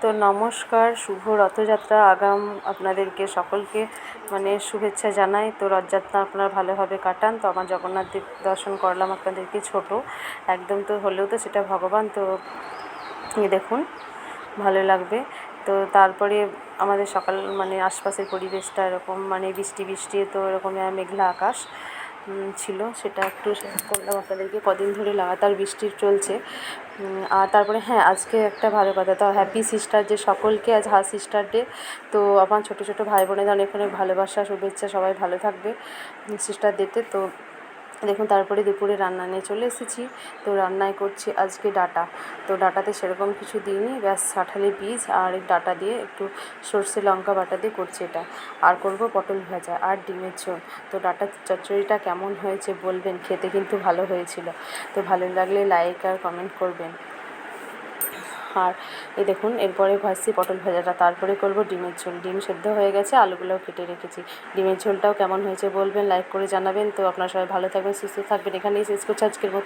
তো নমস্কার, শুভ রথযাত্রা আগাম আপনাদেরকে সকলকে শুভেচ্ছা জানাই। তো রথযাত্রা আপনারা ভালোভাবে কাটান। তো আমার জগন্নাথ দেব দর্শন করলাম আপনাদেরকে, ছোট একদম, তো হলেও তো সেটা ভগবান। তো দেখুন, ভালো লাগবে। তো তারপরে আমাদের সকাল আশপাশের পরিবেশটা এরকম বৃষ্টি বৃষ্টি, তো এরকম মেঘলা আকাশ ছিল, সেটা একটু শেয়ার করলাম আপনাদেরকে। কদিন ধরে লাগাতার বৃষ্টি চলছে। আর তারপরে হ্যাঁ, আজকে একটা ভালো কথা, তো হ্যাপি সিস্টার ডে সকলকে। আজ সিস্টার ডে। তো আমার ছোটো ছোটো ভাই বোনেদের অনেক অনেক ভালোবাসা, শুভেচ্ছা। সবাই ভালো থাকবে সিস্টার ডেতে। তো দেখুন, তারপরে দুপুরে রান্না নিয়ে চলে এসেছি। তো রান্নায় করছি আজকে ডাঁটা। তো ডাঁটাতে সেরকম কিছু দিইনি, ব্যাস কাঁঠালের বীজ আর ডাঁটা দিয়ে একটু সর্ষে লঙ্কা বাটা দিয়ে করছি এটা। আর করব পটল ভাজা আর ডিমের ঝোল। তো ডাঁটার চচ্চড়িটা কেমন হয়েছে বলবেন, খেতে কিন্তু ভালো হয়েছিল। তো ভালো লাগলে লাইক আর কমেন্ট করবেন। আর এই দেখুন, এরপরে ভাজছি পটল ভাজাটা, তারপরে করব ডিমের ঝোল। ডিম সেদ্ধ হয়ে গেছে, আলুগুলোও কেটে রেখেছি। ডিমের ঝোলটাও কেমন হয়েছে বলবেন, লাইক করে জানাবেন। তো আপনারা সবাই ভালো থাকবেন, সুস্থ থাকবেন। এখানেই শেষ করছি আজকের মতো।